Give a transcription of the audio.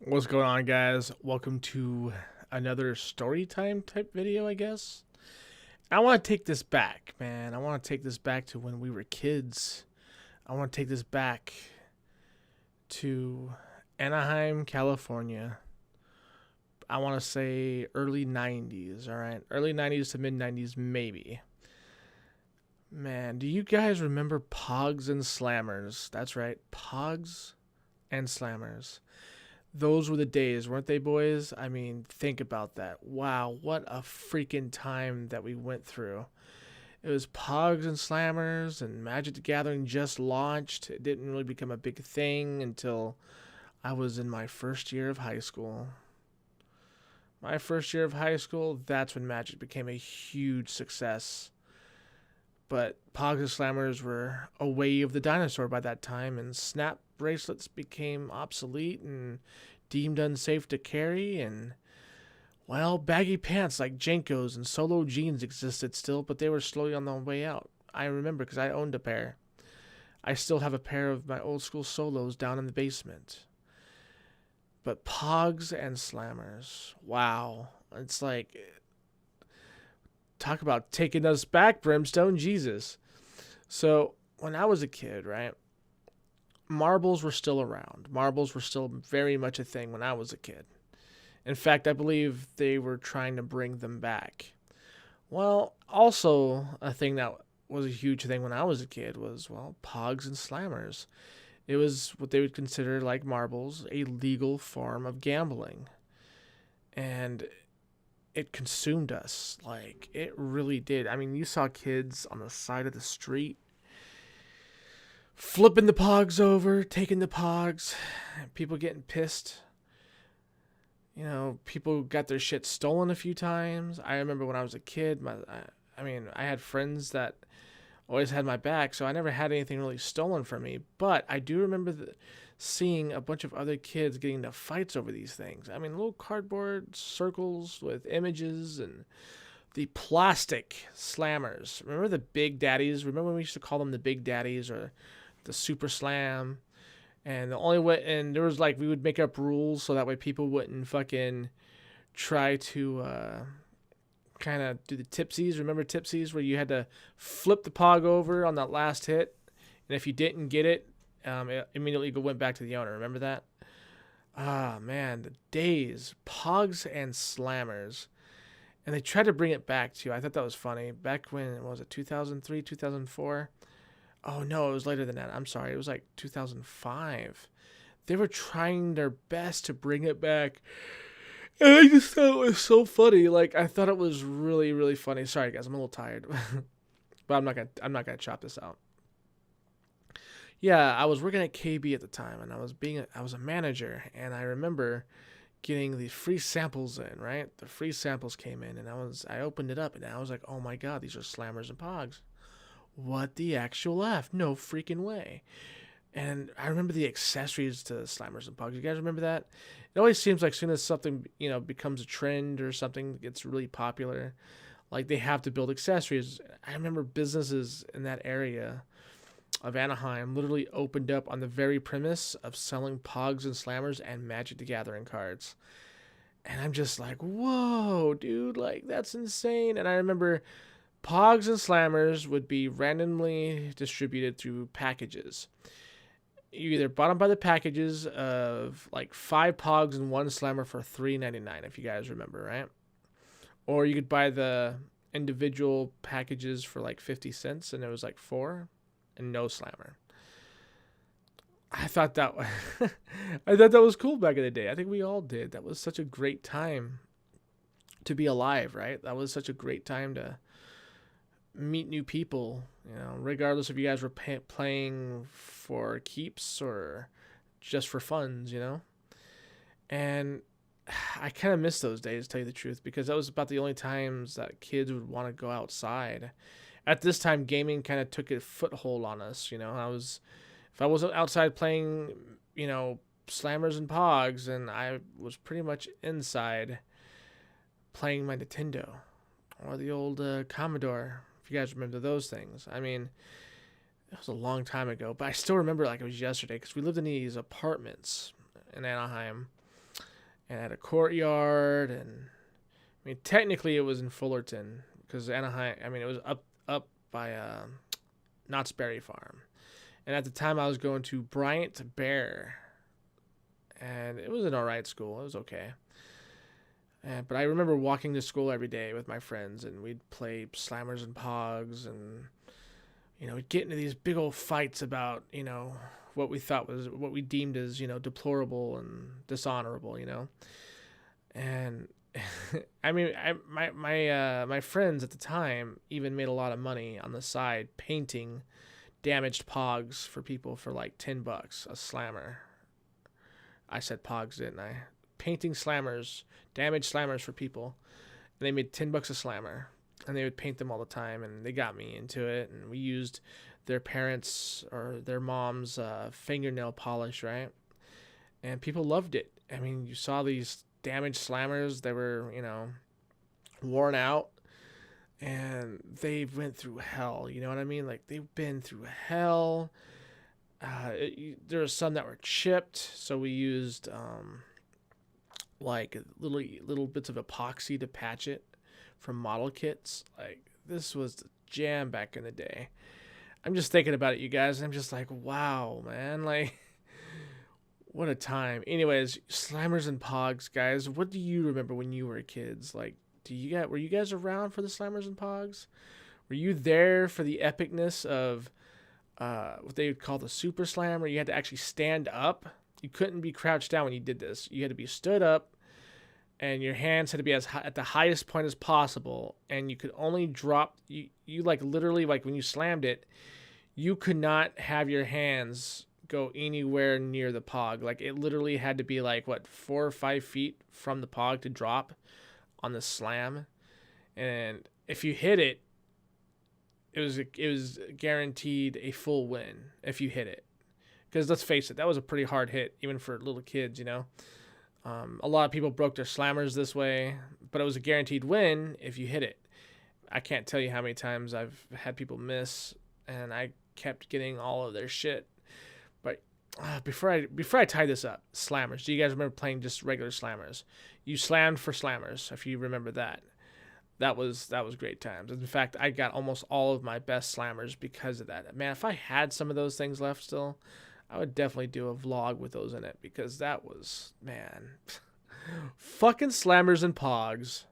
What's going on, guys? Welcome to another story time type video, I guess. I want to take this back, man. I want to take this back to when we were kids. I want to take this back to Anaheim, California. I want to say early 90s, all right? Early 90s to mid 90s, maybe. Man, do you guys remember Pogs and Slammers? That's right, Pogs and Slammers. Those were the days, weren't they, boys? I mean, think about that. Wow, what a freaking time that we went through. It was Pogs and Slammers, and Magic the Gathering just launched. It didn't really become a big thing until I was in my first year of high school. My first year of high school, that's when Magic became a huge success. But Pogs and Slammers were a way of the dinosaur by that time, and snap bracelets became obsolete and deemed unsafe to carry, and, well, baggy pants like Jenkos and Solo jeans existed still, but they were slowly on the way out. I remember because I owned a pair. I still have a pair of my old school Solos down in the basement. But Pogs and Slammers, wow. It's like, talk about taking us back, Brimstone, Jesus. So, when I was a kid, right, marbles were still around. Marbles were still very much a thing when I was a kid. In fact, I believe they were trying to bring them back. Well, also a thing that was a huge thing when I was a kid was, well, Pogs and Slammers. It was what they would consider, like marbles, a legal form of gambling. And it consumed us. Like, it really did. I mean, you saw kids on the side of the street flipping the Pogs over, taking the Pogs, people getting pissed. You know, people got their shit stolen a few times. I remember when I was a kid, I had friends that always had my back, so I never had anything really stolen from me. But I do remember seeing a bunch of other kids getting into fights over these things. I mean, little cardboard circles with images and the plastic slammers. Remember the Big Daddies? Remember when we used to call them the Big Daddies or the Super Slam? And the only way, and there was like, we would make up rules so that way people wouldn't fucking try to kind of do the tipsies. Remember tipsies where you had to flip the pog over on that last hit, and if you didn't get it, it immediately went back to the owner. Remember that? Ah, man, the days. Pogs and Slammers. And they tried to bring it back too. I thought that was funny. Back when, what was it, 2003, 2004? Oh no, it was later than that. I'm sorry. It was like 2005. They were trying their best to bring it back. And I just thought it was so funny. Like, I thought it was really, really funny. Sorry guys, I'm a little tired. But I'm not gonna chop this out. Yeah, I was working at KB at the time, and I was a manager, and I remember getting the free samples in, right? The free samples came in, and I opened it up, and I was like, oh my god, these are Slammers and Pogs. What the actual F? No freaking way. And I remember the accessories to Slammers and Pogs. You guys remember that? It always seems like as soon as something, becomes a trend or something that gets really popular, like they have to build accessories. I remember businesses in that area of Anaheim literally opened up on the very premise of selling Pogs and Slammers and Magic the Gathering cards. And I'm just like, whoa, dude, like that's insane. And I remember Pogs and Slammers would be randomly distributed through packages. You either bought them by the packages of like 5 Pogs and 1 Slammer for $3.99, if you guys remember, right? Or you could buy the individual packages for like 50 cents, and it was like 4 and no Slammer. I thought that I thought that was cool back in the day. I think we all did. That was such a great time to be alive, right? That was such a great time to meet new people, regardless if you guys were playing for keeps or just for funds, And I kind of miss those days, to tell you the truth, because that was about the only times that kids would want to go outside. At this time, gaming kind of took a foothold on us, if I wasn't outside playing, Slammers and Pogs, and I was pretty much inside playing my Nintendo or the old Commodore. If you guys remember those things. I mean, it was a long time ago, but I still remember like it was yesterday because we lived in these apartments in Anaheim, and had a courtyard. And I mean, technically it was in Fullerton because Anaheim. I mean, it was up by Knott's Berry Farm. And at the time, I was going to Bryant Bear, and it was an alright school. It was okay. But I remember walking to school every day with my friends, and we'd play Slammers and Pogs, and we'd get into these big old fights about what we deemed as deplorable and dishonorable, and I mean, my friends at the time even made a lot of money on the side painting damaged Pogs for people for like $10 a slammer. I said Pogs, didn't I? Painting slammers, damaged slammers for people. And they made $10 a slammer, and they would paint them all the time, and they got me into it. And we used their parents' or their mom's fingernail polish, right? And people loved it. I mean, you saw these damaged slammers. They were, worn out. And they went through hell, you know what I mean? Like, they've been through hell. There were some that were chipped, so we used like little bits of epoxy to patch it from model kits. Like, this was the jam back in the day. I'm just thinking about it, you guys, and I'm just like, wow, man, like, what a time. Anyways, Slammers and Pogs, guys, what do you remember when you were kids? Like, were you guys around for the Slammers and Pogs? Were you there for the epicness of what they would call the Super Slam, where you had to actually stand up? You couldn't be crouched down when you did this. You had to be stood up, and your hands had to be at the highest point as possible, and you could only drop. You like literally, like when you slammed it, you could not have your hands go anywhere near the Pog. Like, it literally had to be like 4 or 5 feet from the Pog to drop on the slam. And if you hit it, it was guaranteed a full win if you hit it. Because let's face it, that was a pretty hard hit, even for little kids, A lot of people broke their slammers this way, but it was a guaranteed win if you hit it. I can't tell you how many times I've had people miss, and I kept getting all of their shit. But before I tie this up, slammers. Do you guys remember playing just regular slammers? You slammed for slammers, if you remember that. That was great times. In fact, I got almost all of my best slammers because of that. Man, if I had some of those things left still, I would definitely do a vlog with those in it, because that was, man, fucking Slammers and Pogs.